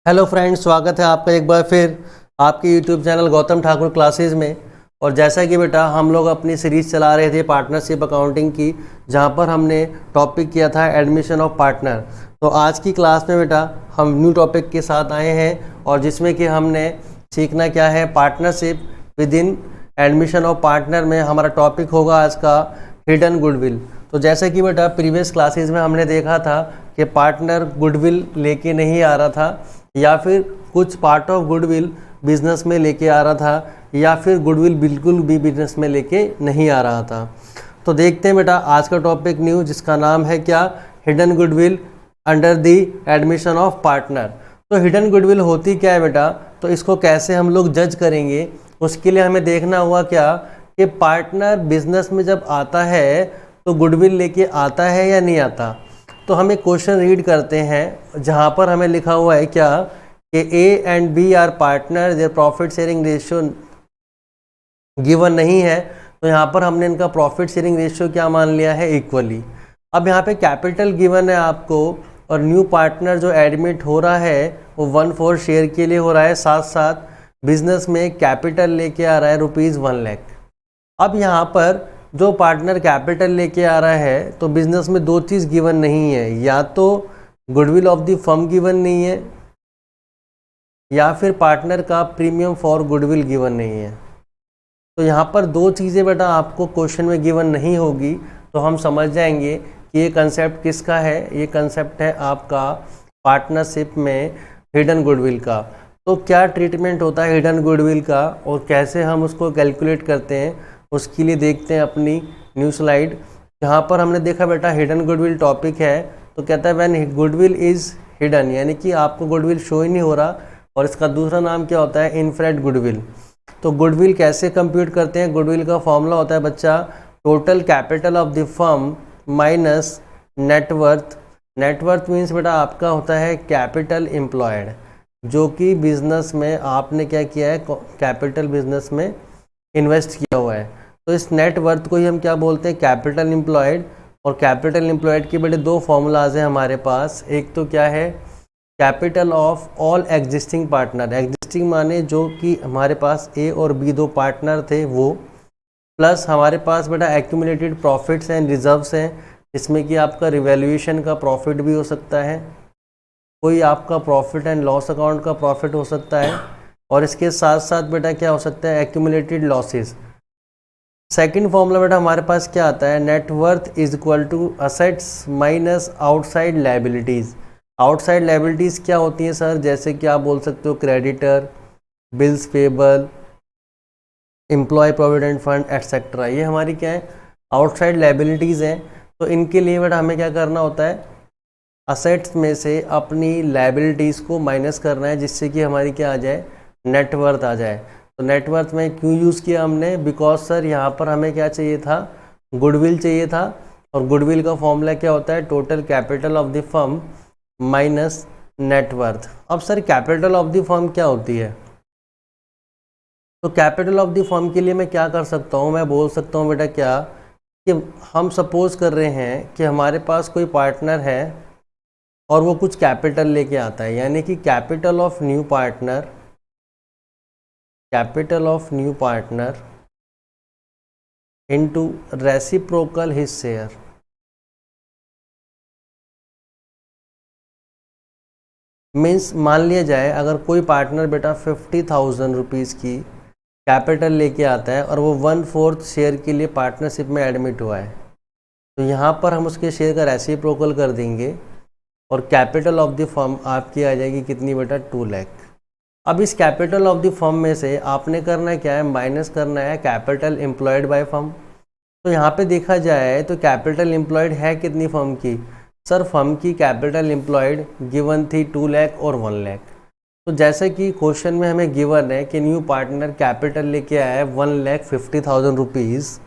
Hello friends, स्वागत है आपका एक बार फिर आपके YouTube channel Gautam Thakur classes में। और जैसा कि बेटा हम लोग अपनी सीरीज़ चला रहे थे पार्टनरशिप अकाउंटिंग की, जहां पर हमने टॉपिक किया था एडमिशन ऑफ पार्टनर। तो आज की क्लास में बेटा हम न्यू टॉपिक के साथ आए हैं और जिसमें कि हमने सीखना क्या है, partnership with in admission of partner में हमारा टॉपिक होगा आज का हिडन गुडविल। तो जैसे कि बेटा प्रीवियस क्लासेस में हमने देखा था कि पार्टनर गुडविल लेके नहीं आ रहा था, या फिर कुछ पार्ट ऑफ गुडविल बिजनेस में लेके आ रहा था, या फिर गुडविल बिल्कुल भी बिजनेस में लेके नहीं आ रहा था। तो देखते हैं बेटा आज का टॉपिक न्यू, जिसका नाम है क्या, hidden goodwill under the admission of partner. तो हिडन गुडविल होती क्या है बेटा, तो इसको कैसे हम लोग जज करेंगे, उसके लिए हमें देखना हुआ क्या कि पार्टनर बिजनेस में जब आता है तो गुडविल लेके आता है या नहीं आता। तो हम एक क्वेश्चन रीड करते हैं जहाँ पर हमें लिखा हुआ है क्या कि A and B are partner, their profit sharing ratio given नहीं है। तो यहाँ पर हमने इनका प्रॉफिट शेयरिंग रेशियो क्या मान लिया है, इक्वली। अब यहाँ पे कैपिटल गिवन है आपको, और न्यू पार्टनर जो एडमिट हो रहा है वो 1/4 शेयर के लिए हो रहा है, साथ साथ बिजनेस में कैपिटल लेके आ रहा है ₹1,00,000। अब यहाँ पर जो पार्टनर कैपिटल लेके आ रहा है तो बिजनेस में दो चीज़ गिवन नहीं है, या तो goodwill of the firm given नहीं है, या फिर पार्टनर का प्रीमियम फॉर गुडविल गिवन नहीं है। तो यहाँ पर दो चीज़ें बेटा आपको क्वेश्चन में गिवन नहीं होगी, तो हम समझ जाएंगे कि ये कंसेप्ट किसका है। ये कंसेप्ट है आपका पार्टनरशिप में हिडन गुडविल का। तो क्या ट्रीटमेंट होता है हिडन गुडविल का और कैसे हम उसको कैलकुलेट करते हैं, उसके लिए देखते हैं अपनी न्यू स्लाइड। जहाँ पर हमने देखा बेटा हिडन गुडविल टॉपिक है, तो कहता है व्हेन गुडविल इज़ हिडन, यानी कि आपको गुडविल शो ही नहीं हो रहा। और इसका दूसरा नाम क्या होता है, इनफ्रेड गुडविल। तो गुडविल कैसे कंप्यूट करते हैं, गुडविल का फॉर्मूला होता है बच्चा total capital of the firm minus net worth. Net worth means बेटा आपका होता है कैपिटल एम्प्लॉयड, जो कि बिजनेस में आपने क्या किया है, कैपिटल बिजनेस में इन्वेस्ट किया हुआ है। तो इस नेटवर्थ को ही हम क्या बोलते हैं, कैपिटल एम्प्लॉयड। और कैपिटल एम्प्लॉयड के बड़े दो फॉर्मूलाज हैं हमारे पास। एक तो क्या है, capital of all existing partner. Existing माने जो कि हमारे पास ए और बी दो पार्टनर थे वो, प्लस हमारे पास बेटा एक्यूमुलेटेड प्रॉफिट्स एंड रिजर्व्स हैं, इसमें कि आपका रिवैल्यूएशन का प्रॉफिट भी हो सकता है, कोई आपका प्रॉफिट एंड लॉस अकाउंट का प्रॉफिट हो सकता है, और इसके साथ साथ बेटा क्या हो सकता है, एक्यूमुलेटेड लॉसेस। सेकंड फॉर्मूला बेटा हमारे पास क्या आता है, net worth is equal to assets minus outside liabilities. Outside liabilities क्या होती हैं सर, जैसे कि आप बोल सकते हो creditor, bills payable, employee provident fund etcetera. ये हमारी क्या है, आउटसाइड लायबिलिटीज़ हैं। तो इनके लिए बेटा हमें क्या करना होता है, असेट्स में से अपनी लायबिलिटीज़ को माइनस करना है, जिससे कि हमारी क्या आ जाए, नेटवर्थ आ जाए। तो नेटवर्थ में क्यों यूज़ किया हमने, बिकॉज सर यहाँ पर हमें क्या चाहिए था, गुडविल चाहिए था। और गुडविल का फॉर्मूला क्या होता है, total capital of the firm minus net worth. अब sir capital of the firm क्या होती है, तो कैपिटल ऑफ द फर्म के लिए मैं क्या कर सकता हूँ, मैं बोल सकता हूँ बेटा क्या, कि हम सपोज कर रहे हैं कि हमारे पास कोई पार्टनर है और वो कुछ कैपिटल लेके आता है, यानी कि capital of new partner, capital of new partner into reciprocal his share. Means मान लिया जाए अगर कोई पार्टनर बेटा 50,000 रुपीज़ की कैपिटल लेके आता है और वो 1/4 शेयर के लिए पार्टनरशिप में एडमिट हुआ है, तो यहाँ पर हम उसके शेयर का रेसिप्रोकल कर देंगे और कैपिटल ऑफ द फर्म आपकी आ जाएगी कितनी बेटा, 2 लाख। अब इस कैपिटल ऑफ द फर्म में से आपने करना क्या है, माइनस करना है कैपिटल एम्प्लॉयड बाय फर्म। तो यहाँ पे देखा जाए तो कैपिटल एम्प्लॉयड है कितनी फर्म की, सर फर्म की कैपिटल एम्प्लॉयड गिवन थी 2 लाख और 1 लाख। तो जैसे कि क्वेश्चन में हमें गिवन है कि न्यू पार्टनर कैपिटल लेके आया है 1,50,000 रुपीज़,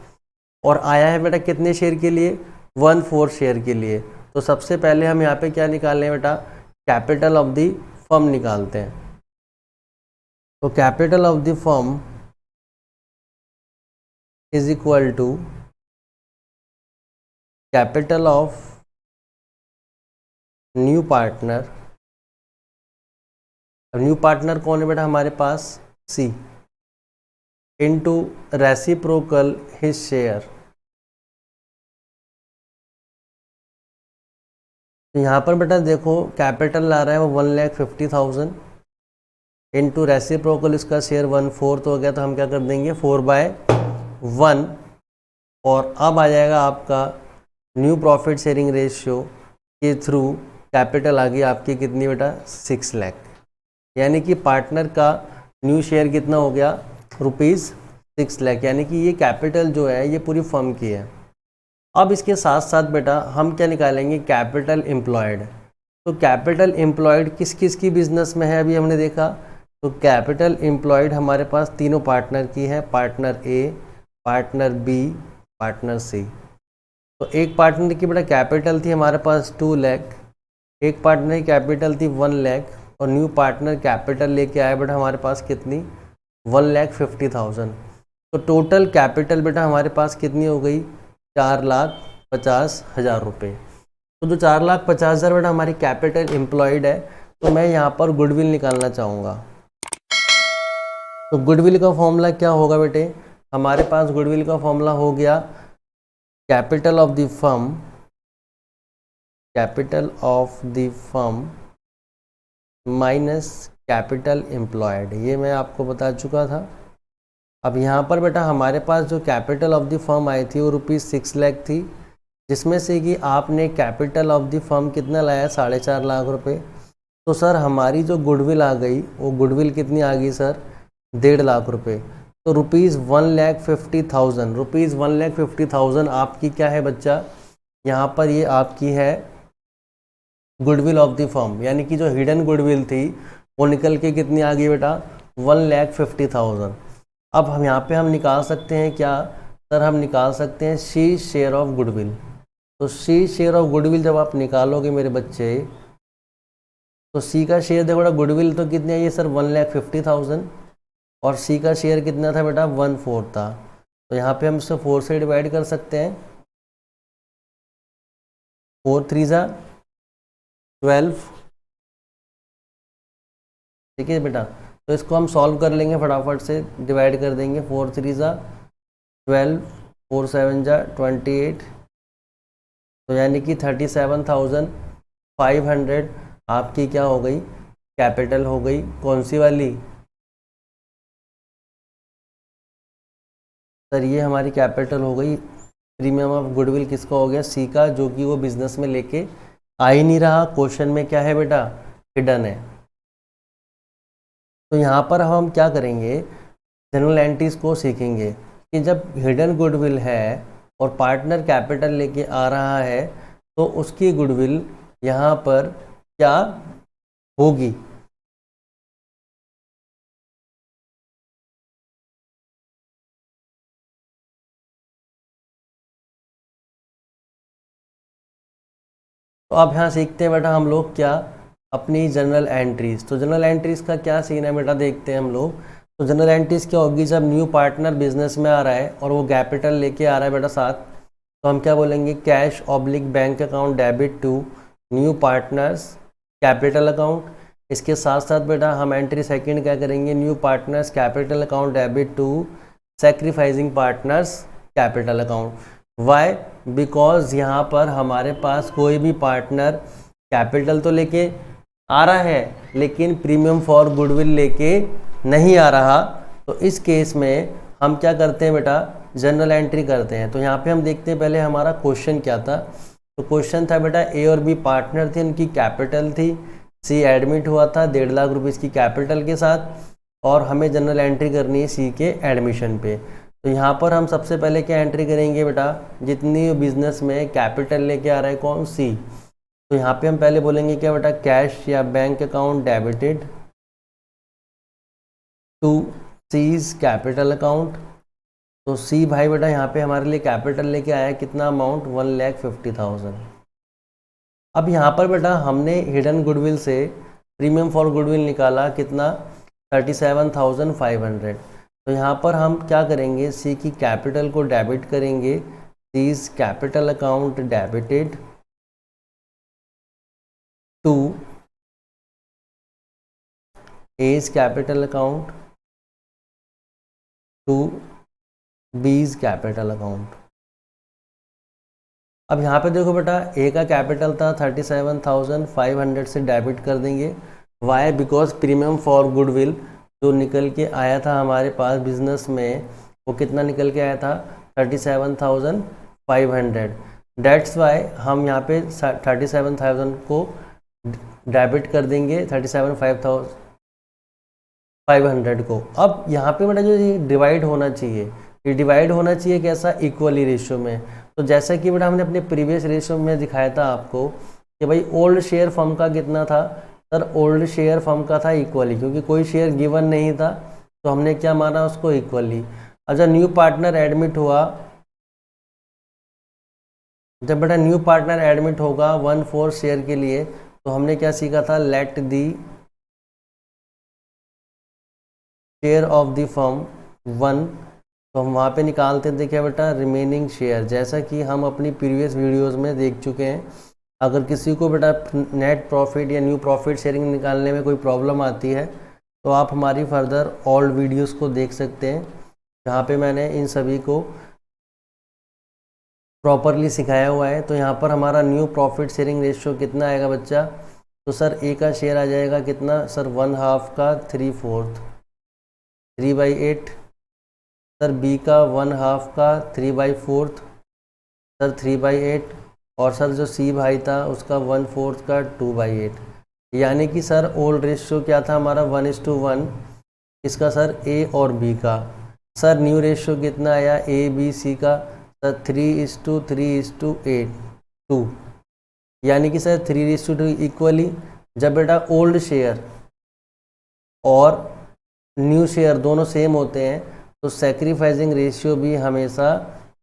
और आया है बेटा कितने शेयर के लिए, 1/4 शेयर के लिए। तो सबसे पहले हम यहाँ पे क्या निकाल रहे हैं बेटा, कैपिटल ऑफ द फर्म निकालते हैं। तो capital of the firm is equal to capital of new partner अब न्यू पार्टनर कौन है बेटा हमारे पास, C, into reciprocal his share. तो यहाँ पर बेटा देखो कैपिटल ला रहा है वो 1,50,000 इनटू रेसिप्रोकल इसका शेयर 1/4 हो गया, तो हम क्या कर देंगे 4/1, और अब आ जाएगा आपका न्यू प्रॉफिट शेयरिंग रेशियो के थ्रू कैपिटल आ गई आपकी कितनी बेटा 6 लाख, यानी कि पार्टनर का न्यू शेयर कितना हो गया ₹6 लाख, यानी कि ये कैपिटल जो है ये पूरी फर्म की है। अब इसके साथ साथ बेटा हम क्या निकालेंगे, कैपिटल एम्प्लॉयड। तो कैपिटल एम्प्लॉयड किस किस की बिजनेस में है अभी हमने देखा, तो कैपिटल एम्प्लॉयड हमारे पास तीनों पार्टनर की है, पार्टनर ए, पार्टनर बी, पार्टनर सी। तो एक पार्टनर की बेटा कैपिटल थी हमारे पास 2 लाख, एक पार्टनर की कैपिटल थी 1 लाख, और न्यू पार्टनर कैपिटल लेके आया बेटा हमारे पास कितनी 1,50,000। तो टोटल कैपिटल बेटा हमारे पास कितनी हो गई 4,50,000 रुपये। तो जो 4,50,000 बेटा हमारी कैपिटल एम्प्लॉयड है, तो मैं यहाँ पर गुडविल निकालना चाहूँगा। तो गुडविल का फॉर्मूला क्या होगा बेटे, हमारे पास गुडविल का फॉर्मूला हो गया capital of the firm, capital of the firm minus capital employed, ये मैं आपको बता चुका था। अब यहाँ पर बेटा हमारे पास जो capital of the firm I थी वो ₹6 लाख थी, जिसमें से कि आपने कैपिटल ऑफ द फर्म कितना लाया 4.5 लाख रुपए। तो सर हमारी जो गुडविल आ गई वो गुडविल कितनी आ गई सर 1.5 लाख रुपए। तो ₹1,50,000, ₹1,50,000 आपकी क्या है बच्चा, यहाँ पर ये आपकी है गुडविल ऑफ द फर्म, यानी कि जो हिडन गुडविल थी वो निकल के कितनी आ गई बेटा 1,50,000। अब हम यहाँ पे हम निकाल सकते हैं क्या सर, हम निकाल सकते हैं सी शेयर ऑफ गुडविल। तो सी शेयर ऑफ गुडविल जब आप निकालोगे मेरे बच्चे, तो सी का शेयर देखो बेटा गुडविल तो कितनी आई है सर 1,50,000, और सी का शेयर कितना था बेटा 1/4 था। तो यहाँ पे हम इसको 4 से डिवाइड कर सकते हैं, 4 3 12, ठीक है बेटा। तो इसको हम सॉल्व कर लेंगे फटाफट से, डिवाइड कर देंगे, 4 3 12, 4 7 28, तो यानी कि 37,500 आपकी क्या हो गई कैपिटल हो गई, कौन सी वाली सर, ये हमारी कैपिटल हो गई। प्रीमियम ऑफ गुडविल किसका हो गया, सी का, जो कि वो बिजनेस में लेके आ ही नहीं रहा, क्वेश्चन में क्या है बेटा हिडन है। तो यहाँ पर हम क्या करेंगे, जनरल एंट्रीज को सीखेंगे कि जब हिडन गुडविल है और पार्टनर कैपिटल लेके आ रहा है तो उसकी गुडविल यहाँ पर क्या होगी। तो अब यहाँ सीखते हैं बेटा हम लोग क्या, अपनी जनरल एंट्रीज। तो जनरल एंट्रीज का क्या सीन है बेटा देखते हैं हम लोग। तो जनरल एंट्रीज क्या होगी, जब न्यू पार्टनर बिजनेस में आ रहा है और वो कैपिटल लेके आ रहा है बेटा साथ, तो हम क्या बोलेंगे cash oblique bank account debit to new partners capital account. इसके साथ साथ बेटा हम एंट्री सेकंड क्या करेंगे, new partners capital account debit to sacrificing partners capital account. Why, because यहाँ पर हमारे पास कोई भी पार्टनर कैपिटल तो लेके आ रहा है लेकिन प्रीमियम फॉर गुडविल लेके नहीं आ रहा। तो इस केस में हम क्या करते हैं बेटा, जनरल एंट्री करते हैं। तो यहाँ पे हम देखते हैं पहले हमारा क्वेश्चन क्या था। तो क्वेश्चन था बेटा ए और बी पार्टनर थे, उनकी कैपिटल थी, सी एडमिट हुआ था 1.5 लाख रुपीज़ की कैपिटल के साथ, और हमें जनरल एंट्री करनी है सी के एडमिशन पे। तो यहाँ पर हम सबसे पहले क्या एंट्री करेंगे बेटा, जितनी बिजनेस में कैपिटल लेके आ रहा है कौन, सी। तो यहाँ पे हम पहले बोलेंगे क्या बेटा, कैश या bank account debited to C's capital account. तो सी भाई बेटा यहाँ पे हमारे लिए कैपिटल लेके आया कितना अमाउंट 1,50,000। अब यहाँ पर बेटा हमने हिडन गुडविल से प्रीमियम फॉर गुडविल निकाला कितना 37,500। तो यहाँ पर हम क्या करेंगे, सी की कैपिटल को डेबिट करेंगे, C's capital account debited to A's capital account to B's capital account. अब यहाँ पे देखो बेटा, ए का कैपिटल था 37,500 से डेबिट कर देंगे। Why? Because premium for goodwill जो निकल के आया था हमारे पास बिजनेस में, वो कितना निकल के आया था? 37,500। डेट्स वाई हम यहाँ पे 37,000 को डेबिट कर देंगे 37,500 को। अब यहाँ पे बेटा जो ये डिवाइड होना चाहिए, ये डिवाइड होना चाहिए कैसा? इक्वली रेशियो में। तो जैसा कि बेटा हमने अपने प्रीवियस रेशियो में दिखाया था आपको कि भाई ओल्ड शेयर फर्म का कितना था? सर ओल्ड शेयर फर्म का था इक्वली, क्योंकि कोई शेयर गिवन नहीं था तो हमने क्या माना उसको? इक्वली। अच्छा, न्यू पार्टनर एडमिट हुआ, जब बेटा न्यू पार्टनर एडमिट होगा 1/4 शेयर के लिए, तो हमने क्या सीखा था? Let the share of the firm 1। तो हम वहाँ पे निकालते थे क्या बेटा? रिमेनिंग शेयर, जैसा कि हम अपनी प्रीवियस वीडियोस में देख चुके हैं। अगर किसी को बेटा नेट प्रॉफिट या न्यू प्रॉफिट शेयरिंग निकालने में कोई प्रॉब्लम आती है तो आप हमारी फर्दर ओल्ड वीडियोस को देख सकते हैं, जहाँ पे मैंने इन सभी को प्रॉपरली सिखाया हुआ है। तो यहाँ पर हमारा न्यू प्रॉफिट शेयरिंग रेशियो कितना आएगा बच्चा? तो सर ए का शेयर आ जाएगा कितना? सर 1/2 का 3/4, 3/8। सर बी का 1/2 का 3/4, सर 3/8। और सर जो सी भाई था उसका 1/4 का 2/8। यानी कि सर ओल्ड रेशियो क्या था हमारा? 1:1 इसका सर ए और बी का। सर न्यू रेशियो कितना आया ए बी सी का? सर 3:3:8 2। यानी कि सर 3:2 इक्वली। जब बेटा ओल्ड शेयर और न्यू शेयर दोनों सेम होते हैं तो सैक्रिफाइसिंग रेशियो भी हमेशा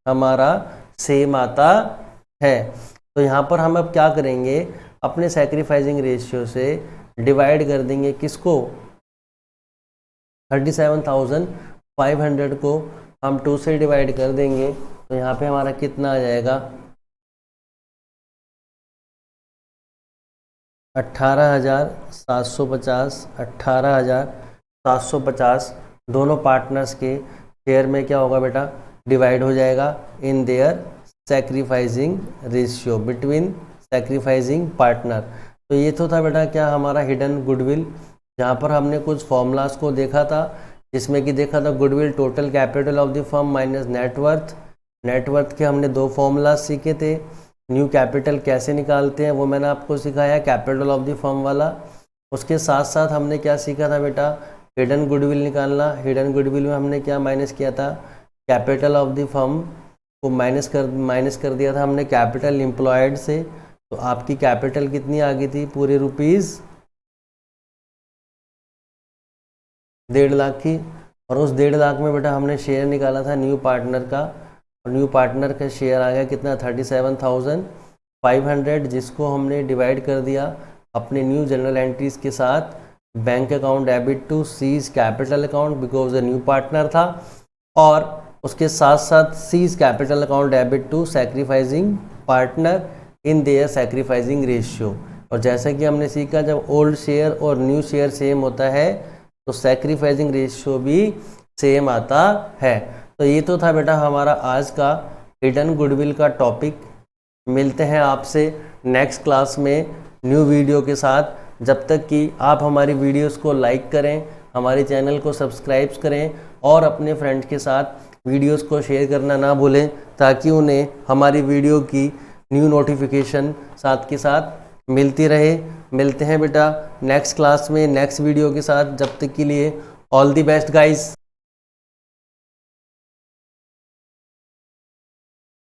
हमारा सेम आता है। तो यहाँ पर हम अब क्या करेंगे? अपने सैक्रिफाइसिंग रेशियो से डिवाइड कर देंगे किसको? 37,500 को हम 2 से डिवाइड कर देंगे। तो यहाँ पे हमारा कितना आ जाएगा? 18,750। 18,750 दोनों पार्टनर्स के शेयर में क्या होगा बेटा? डिवाइड हो जाएगा इन their sacrificing ratio between sacrificing partner. तो ये तो था बेटा क्या? हमारा हिडन गुडविल, जहाँ पर हमने कुछ फॉर्मूलाज को देखा था, जिसमें कि देखा था goodwill total capital of the firm minus net worth. Net worth के हमने 2 फॉर्मूलाज सीखे थे। न्यू कैपिटल कैसे निकालते हैं वो मैंने आपको सिखाया, कैपिटल ऑफ द फर्म वाला। उसके साथ साथ हमने क्या सीखा था बेटा? हिडन गुडविल निकालना। हिडन गुडविल में हमने क्या माइनस किया था? कैपिटल ऑफ द फर्म को माइनस कर दिया था हमने कैपिटल एम्प्लॉयड से। तो आपकी कैपिटल कितनी आ गई थी? पूरे रुपीज़ 1.5 लाख की। और उस 1.5 लाख में बेटा हमने शेयर निकाला था न्यू पार्टनर का, और न्यू पार्टनर का शेयर आ गया कितना? 37,500, जिसको हमने डिवाइड कर दिया अपने न्यू जनरल एंट्रीज के साथ। Bank account debit to C's capital account because the new partner था, और उसके साथ साथ C's capital account debit to sacrificing partner in their sacrificing ratio. और जैसा कि हमने सीखा, जब ओल्ड शेयर और न्यू शेयर सेम होता है तो सैक्रिफाइसिंग रेशियो भी सेम आता है। तो ये तो था बेटा हमारा आज का हिडन गुडविल का टॉपिक। मिलते हैं आपसे नेक्स्ट क्लास में न्यू वीडियो के साथ। जब तक कि आप हमारी वीडियोस को लाइक करें, हमारे चैनल को सब्सक्राइब करें और अपने फ्रेंड्स के साथ वीडियोस को शेयर करना ना भूलें, ताकि उन्हें हमारी वीडियो की न्यू नोटिफिकेशन साथ के साथ मिलती रहे। मिलते हैं बेटा नेक्स्ट क्लास में नेक्स्ट वीडियो के साथ। जब तक के लिए ऑल द बेस्ट गाइस।